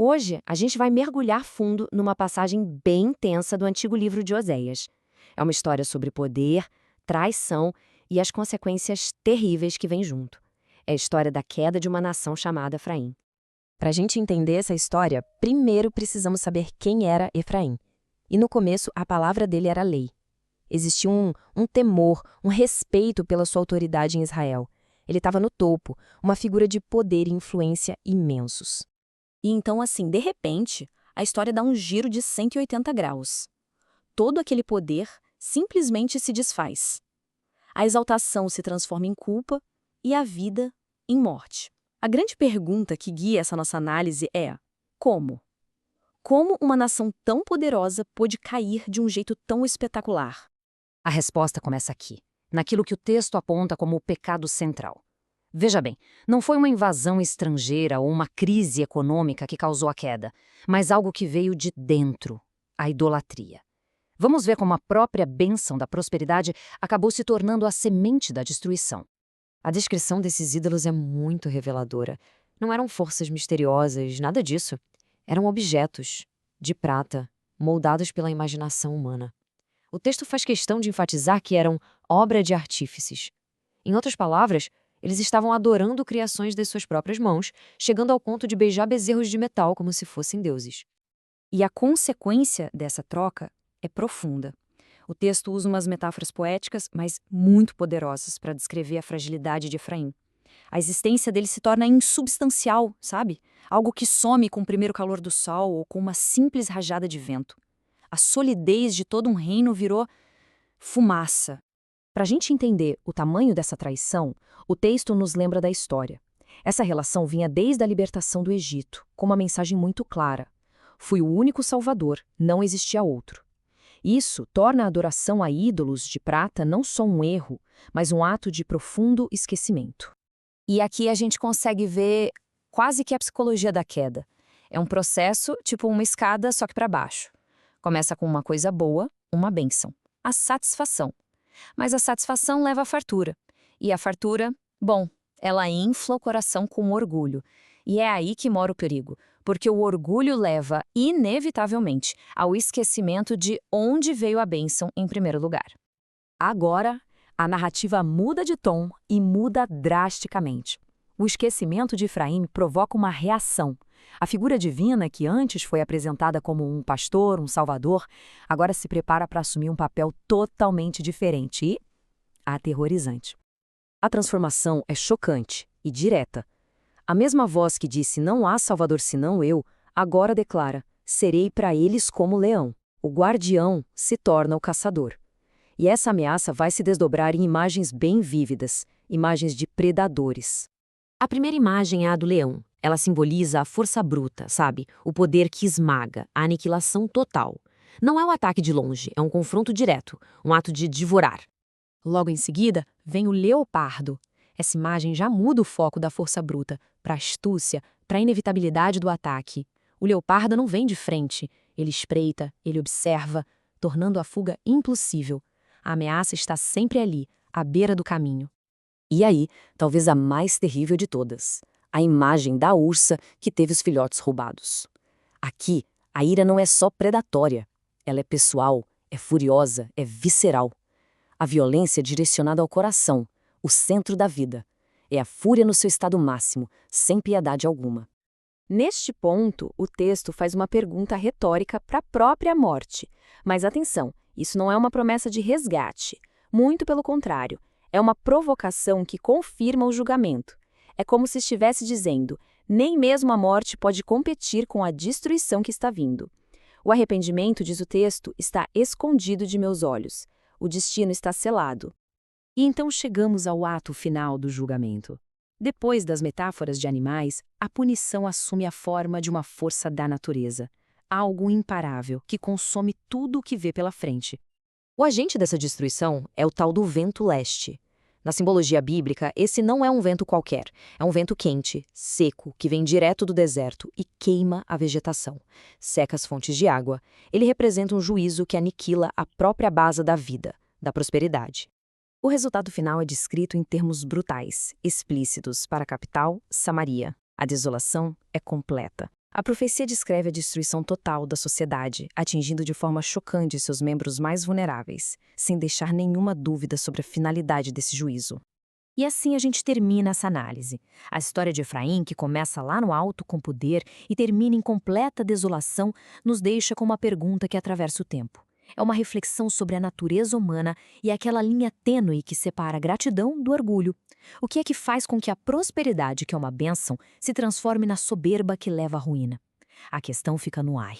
Hoje, a gente vai mergulhar fundo numa passagem bem intensa do antigo livro de Oséias. É uma história sobre poder, traição e as consequências terríveis que vêm junto. É a história da queda de uma nação chamada Efraim. Para a gente entender essa história, primeiro precisamos saber quem era Efraim. E no começo, a palavra dele era lei. Existia um temor, um respeito pela sua autoridade em Israel. Ele estava no topo, uma figura de poder e influência imensos. E então, assim, de repente, a história dá um giro de 180 graus. Todo aquele poder simplesmente se desfaz. A exaltação se transforma em culpa e a vida em morte. A grande pergunta que guia essa nossa análise é: como? Como uma nação tão poderosa pôde cair de um jeito tão espetacular? A resposta começa aqui, naquilo que o texto aponta como o pecado central. Veja bem, não foi uma invasão estrangeira ou uma crise econômica que causou a queda, mas algo que veio de dentro, a idolatria. Vamos ver como a própria bênção da prosperidade acabou se tornando a semente da destruição. A descrição desses ídolos é muito reveladora. Não eram forças misteriosas, nada disso. Eram objetos, de prata, moldados pela imaginação humana. O texto faz questão de enfatizar que eram obra de artífices. Em outras palavras, eles estavam adorando criações das suas próprias mãos, chegando ao ponto de beijar bezerros de metal como se fossem deuses. E a consequência dessa troca é profunda. O texto usa umas metáforas poéticas, mas muito poderosas para descrever a fragilidade de Efraim. A existência dele se torna insubstancial, sabe? Algo que some com o primeiro calor do sol ou com uma simples rajada de vento. A solidez de todo um reino virou fumaça. Para a gente entender o tamanho dessa traição, o texto nos lembra da história. Essa relação vinha desde a libertação do Egito, com uma mensagem muito clara. Fui o único salvador, não existia outro. Isso torna a adoração a ídolos de prata não só um erro, mas um ato de profundo esquecimento. E aqui a gente consegue ver quase que a psicologia da queda. É um processo tipo uma escada, só que para baixo. Começa com uma coisa boa, uma bênção, a satisfação. Mas a satisfação leva à fartura. E a fartura, bom, ela infla o coração com orgulho. E é aí que mora o perigo, porque o orgulho leva, inevitavelmente, ao esquecimento de onde veio a bênção em primeiro lugar. Agora, a narrativa muda de tom e muda drasticamente. O esquecimento de Efraim provoca uma reação. A figura divina, que antes foi apresentada como um pastor, um salvador, agora se prepara para assumir um papel totalmente diferente e aterrorizante. A transformação é chocante e direta. A mesma voz que disse "não há salvador senão eu", agora declara "serei para eles como leão". O guardião se torna o caçador. E essa ameaça vai se desdobrar em imagens bem vívidas, imagens de predadores. A primeira imagem é a do leão. Ela simboliza a força bruta, sabe? O poder que esmaga, a aniquilação total. Não é um ataque de longe, é um confronto direto, um ato de devorar. Logo em seguida, vem o leopardo. Essa imagem já muda o foco da força bruta para a astúcia, para a inevitabilidade do ataque. O leopardo não vem de frente, ele espreita, ele observa, tornando a fuga impossível. A ameaça está sempre ali, à beira do caminho. E aí, talvez a mais terrível de todas, a imagem da ursa que teve os filhotes roubados. Aqui, a ira não é só predatória, ela é pessoal, é furiosa, é visceral. A violência é direcionada ao coração, o centro da vida. É a fúria no seu estado máximo, sem piedade alguma. Neste ponto, o texto faz uma pergunta retórica para a própria morte. Mas atenção, isso não é uma promessa de resgate. Muito pelo contrário, é uma provocação que confirma o julgamento. É como se estivesse dizendo, nem mesmo a morte pode competir com a destruição que está vindo. O arrependimento, diz o texto, está escondido de meus olhos. O destino está selado. E então chegamos ao ato final do julgamento. Depois das metáforas de animais, a punição assume a forma de uma força da natureza. Algo imparável, que consome tudo o que vê pela frente. O agente dessa destruição é o tal do vento leste. Na simbologia bíblica, esse não é um vento qualquer. É um vento quente, seco, que vem direto do deserto e queima a vegetação. Seca as fontes de água. Ele representa um juízo que aniquila a própria base da vida, da prosperidade. O resultado final é descrito em termos brutais, explícitos para a capital, Samaria. A desolação é completa. A profecia descreve a destruição total da sociedade, atingindo de forma chocante seus membros mais vulneráveis, sem deixar nenhuma dúvida sobre a finalidade desse juízo. E assim a gente termina essa análise. A história de Efraim, que começa lá no alto com poder e termina em completa desolação, nos deixa com uma pergunta que atravessa o tempo. É uma reflexão sobre a natureza humana e aquela linha tênue que separa a gratidão do orgulho. O que é que faz com que a prosperidade, que é uma bênção, se transforme na soberba que leva à ruína? A questão fica no ar.